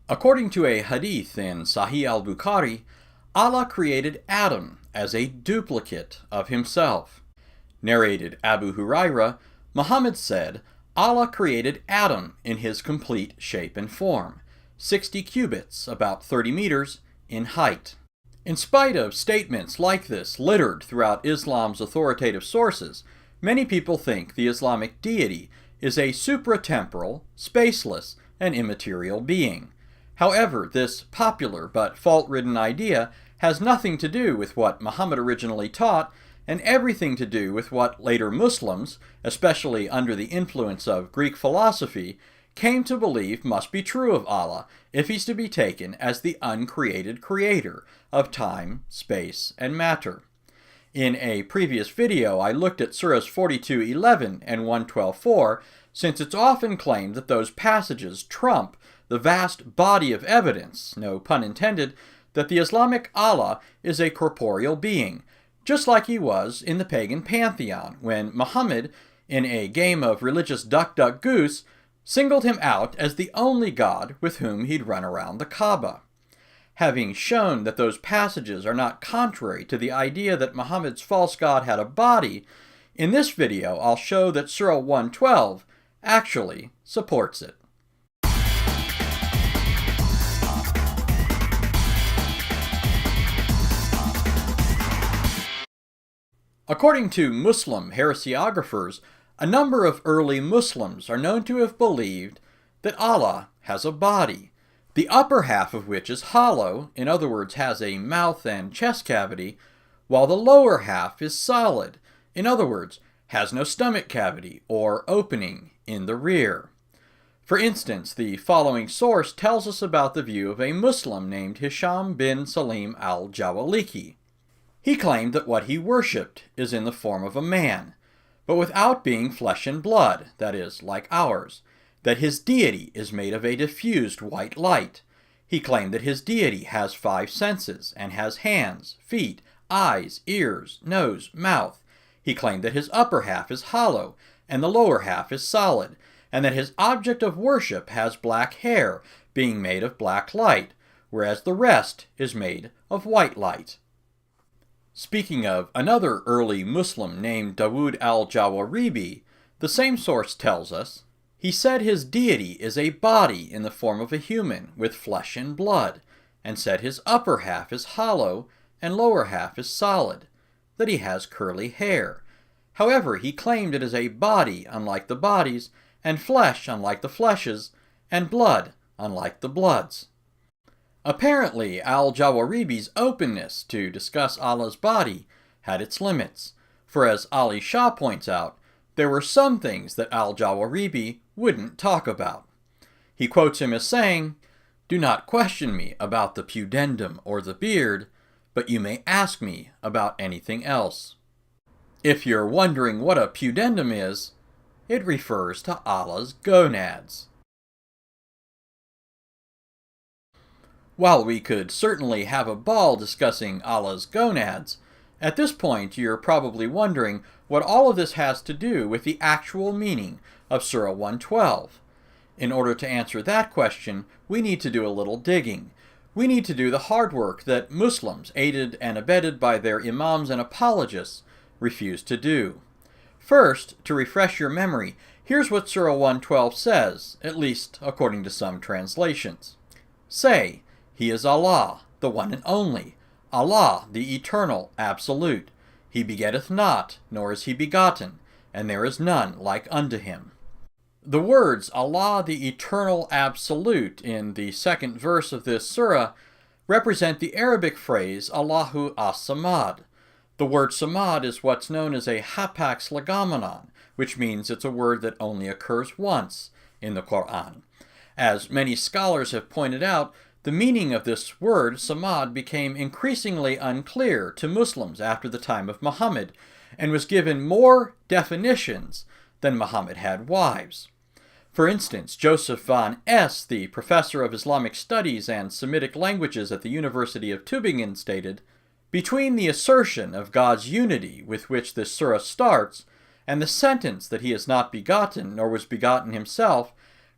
According to a hadith in Sahih al-Bukhari, Allah created Adam as a duplicate of himself. Narrated Abu Huraira, Muhammad said, Allah created Adam in his complete shape and form, 60 cubits, about 30 meters, in height. In spite of statements like this littered throughout Islam's authoritative sources, many people think the Islamic deity is a supratemporal, spaceless, and immaterial being. However, this popular but fault-ridden idea has nothing to do with what Muhammad originally taught and everything to do with what later Muslims, especially under the influence of Greek philosophy, came to believe must be true of Allah if he's to be taken as the uncreated creator of time, space, and matter. In a previous video, I looked at surahs 42:11 and 112:4, since it's often claimed that those passages trump the vast body of evidence, no pun intended, that the Islamic Allah is a corporeal being, just like he was in the pagan pantheon when Muhammad, in a game of religious duck-duck-goose, singled him out as the only god with whom he'd run around the Kaaba. Having shown that those passages are not contrary to the idea that Muhammad's false god had a body, in this video I'll show that Surah 112 actually supports it. According to Muslim heresiographers, a number of early Muslims are known to have believed that Allah has a body, the upper half of which is hollow, in other words has a mouth and chest cavity, while the lower half is solid, in other words has no stomach cavity or opening in the rear. For instance, the following source tells us about the view of a Muslim named Hisham bin Salim al-Jawaliki. He claimed that what he worshipped is in the form of a man, but without being flesh and blood, that is, like ours, that his deity is made of a diffused white light. He claimed that his deity has 5 senses and has hands, feet, eyes, ears, nose, mouth. He claimed that his upper half is hollow and the lower half is solid, and that his object of worship has black hair, being made of black light, whereas the rest is made of white light. Speaking of another early Muslim named Dawood al-Jawaribi, the same source tells us, he said his deity is a body in the form of a human with flesh and blood, and said his upper half is hollow and lower half is solid, that he has curly hair. However, he claimed it is a body unlike the bodies, and flesh unlike the fleshes, and blood unlike the bloods. Apparently, al-Jawaribi's openness to discuss Allah's body had its limits, for as Ali Shah points out, there were some things that al-Jawaribi wouldn't talk about. He quotes him as saying, "Do not question me about the pudendum or the beard, but you may ask me about anything else." If you're wondering what a pudendum is, it refers to Allah's gonads. While we could certainly have a ball discussing Allah's gonads, at this point you're probably wondering what all of this has to do with the actual meaning of Surah 112. In order to answer that question, we need to do a little digging. We need to do the hard work that Muslims, aided and abetted by their imams and apologists, refuse to do. First, to refresh your memory, here's what Surah 112 says, at least according to some translations. Say, He is Allah, the one and only, Allah, the eternal, absolute. He begetteth not, nor is he begotten, and there is none like unto him. The words Allah, the eternal, absolute in the second verse of this surah represent the Arabic phrase Allahu as-Samad. The word Samad is what's known as a hapax legomenon, which means it's a word that only occurs once in the Quran. As many scholars have pointed out, the meaning of this word, Samad, became increasingly unclear to Muslims after the time of Muhammad, and was given more definitions than Muhammad had wives. For instance, Joseph van Es, the professor of Islamic Studies and Semitic Languages at the University of Tübingen, stated, "Between the assertion of God's unity with which this surah starts, and the sentence that he is not begotten, nor was begotten himself,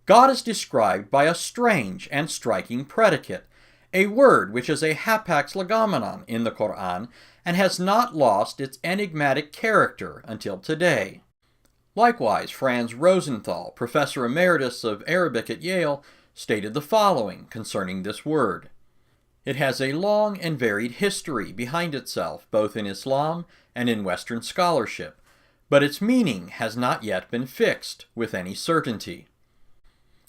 God is described by a strange and striking predicate, a word which is a hapax legomenon in the Quran and has not lost its enigmatic character until today. Likewise, Franz Rosenthal, professor emeritus of Arabic at Yale, stated the following concerning this word. It has a long and varied history behind itself, both in Islam and in Western scholarship, but its meaning has not yet been fixed with any certainty.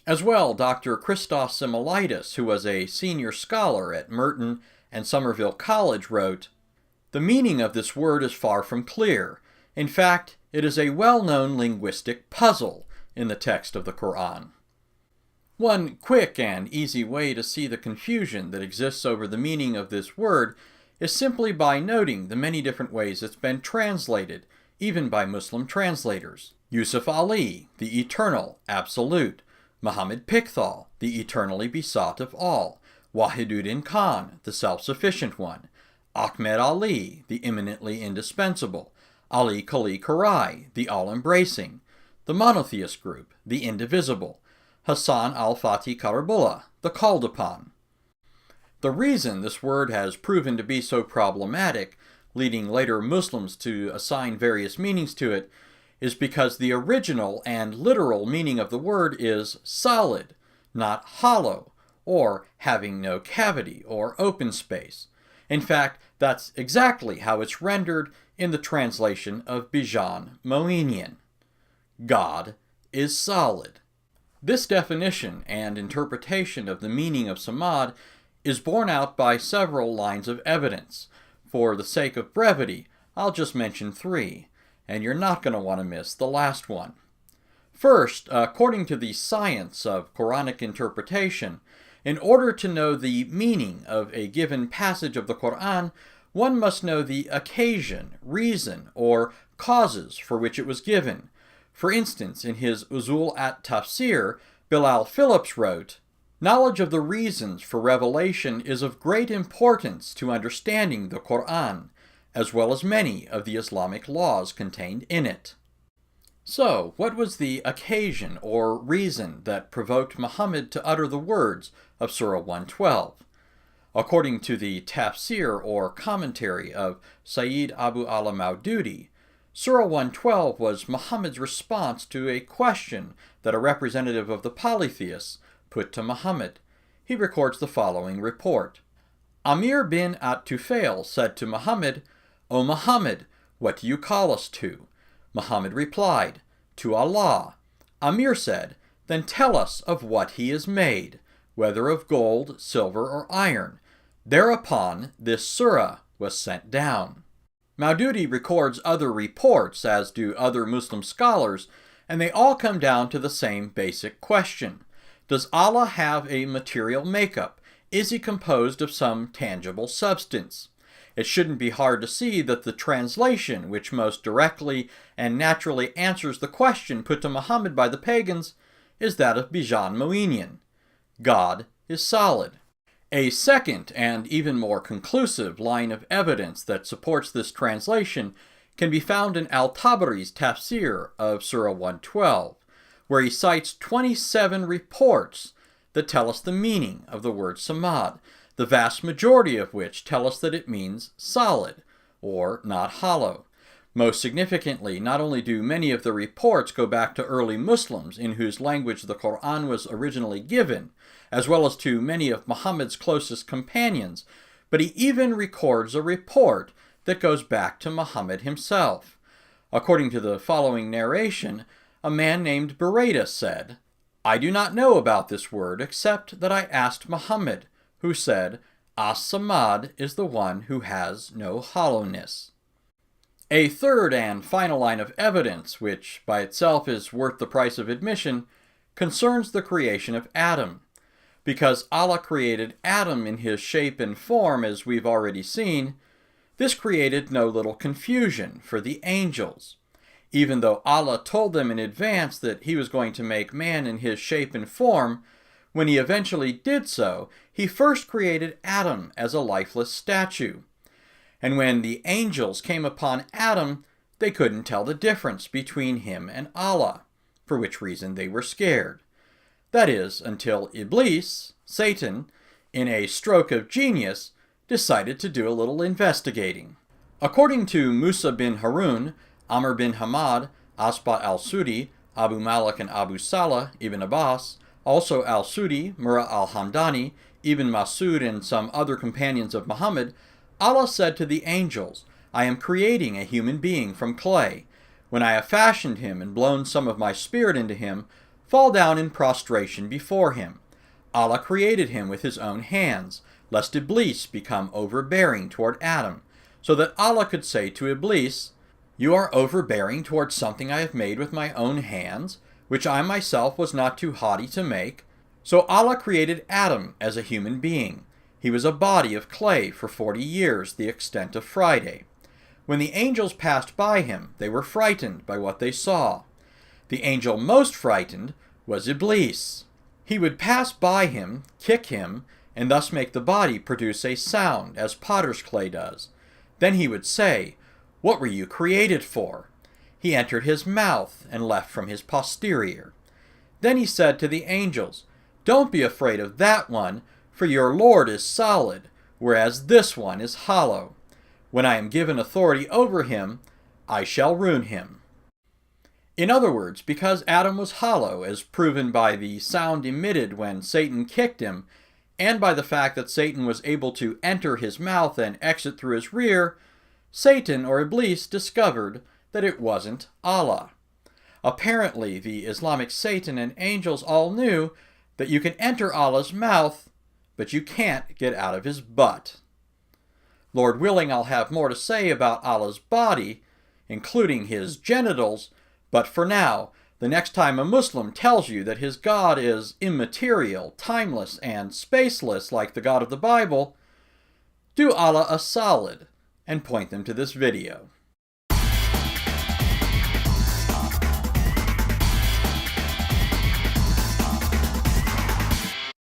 As well, Dr. Christos Similaitis, who was a senior scholar at Merton and Somerville College, wrote, "The meaning of this word is far from clear. In fact, it is a well-known linguistic puzzle in the text of the Quran." One quick and easy way to see the confusion that exists over the meaning of this word is simply by noting the many different ways it's been translated, even by Muslim translators. Yusuf Ali, the eternal, absolute; Muhammad Pickthall, the eternally besought of all; Wahiduddin Khan, the self-sufficient one; Ahmed Ali, the imminently indispensable; Ali Kali Karai, the all-embracing; the monotheist group, the indivisible; Hassan al-Fatih Karabullah, the called upon. The reason this word has proven to be so problematic, leading later Muslims to assign various meanings to it, is because the original and literal meaning of the word is solid, not hollow, or having no cavity or open space. In fact, that's exactly how it's rendered in the translation of Bijan Moinian. God is solid. This definition and interpretation of the meaning of samad is borne out by several lines of evidence. For the sake of brevity, I'll just mention 3, and you're not going to want to miss the last one. First, according to the science of Quranic interpretation, in order to know the meaning of a given passage of the Quran, one must know the occasion, reason, or causes for which it was given. For instance, in his Usul at-Tafsir, Bilal Phillips wrote, "Knowledge of the reasons for revelation is of great importance to understanding the Quran, as well as many of the Islamic laws contained in it." So, what was the occasion or reason that provoked Muhammad to utter the words of Surah 112? According to the tafsir or commentary of Sayyid Abu Ala Maududi, Surah 112 was Muhammad's response to a question that a representative of the polytheists put to Muhammad. He records the following report. Amir bin at-Tufail said to Muhammad, "O Muhammad, what do you call us to?" Muhammad replied, "To Allah." Amir said, "Then tell us of what he is made, whether of gold, silver, or iron." Thereupon this surah was sent down. Maududi records other reports, as do other Muslim scholars, and they all come down to the same basic question. Does Allah have a material makeup? Is he composed of some tangible substance? It shouldn't be hard to see that the translation, which most directly and naturally answers the question put to Muhammad by the pagans, is that of Bijan Moinian. God is solid. A second and even more conclusive line of evidence that supports this translation can be found in Al-Tabari's tafsir of Surah 112, where he cites 27 reports that tell us the meaning of the word samad, the vast majority of which tell us that it means solid, or not hollow. Most significantly, not only do many of the reports go back to early Muslims in whose language the Quran was originally given, as well as to many of Muhammad's closest companions, but he even records a report that goes back to Muhammad himself. According to the following narration, a man named Buraida said, "I do not know about this word except that I asked Muhammad, who said, As-Samad is the one who has no hollowness." A third and final line of evidence, which by itself is worth the price of admission, concerns the creation of Adam. Because Allah created Adam in his shape and form, as we've already seen, this created no little confusion for the angels. Even though Allah told them in advance that he was going to make man in his shape and form, when he eventually did so, he first created Adam as a lifeless statue. And when the angels came upon Adam, they couldn't tell the difference between him and Allah, for which reason they were scared. That is, until Iblis, Satan, in a stroke of genius, decided to do a little investigating. According to Musa bin Harun, Amr bin Hamad, Asbat al-Sudi, Abu Malik and Abu Salah, Ibn Abbas, also al-Sudi, Murrah al-Hamdani, Ibn Masud, and some other companions of Muhammad, Allah said to the angels, I am creating a human being from clay. When I have fashioned him and blown some of my spirit into him, fall down in prostration before him. Allah created him with his own hands, lest Iblis become overbearing toward Adam, so that Allah could say to Iblis, You are overbearing toward something I have made with my own hands, which I myself was not too haughty to make. So Allah created Adam as a human being. He was a body of clay for 40 years, the extent of Friday. When the angels passed by him, they were frightened by what they saw. The angel most frightened was Iblis. He would pass by him, kick him, and thus make the body produce a sound, as potter's clay does. Then he would say, What were you created for? He entered his mouth and left from his posterior. Then he said to the angels, Don't be afraid of that one, for your Lord is solid, whereas this one is hollow. When I am given authority over him, I shall ruin him. In other words, because Adam was hollow, as proven by the sound emitted when Satan kicked him, and by the fact that Satan was able to enter his mouth and exit through his rear, Satan or Iblis discovered that it wasn't Allah. Apparently, the Islamic Satan and angels all knew that you can enter Allah's mouth, but you can't get out of his butt. Lord willing, I'll have more to say about Allah's body, including his genitals, but for now, the next time a Muslim tells you that his God is immaterial, timeless, and spaceless like the God of the Bible, do Allah a solid and point them to this video.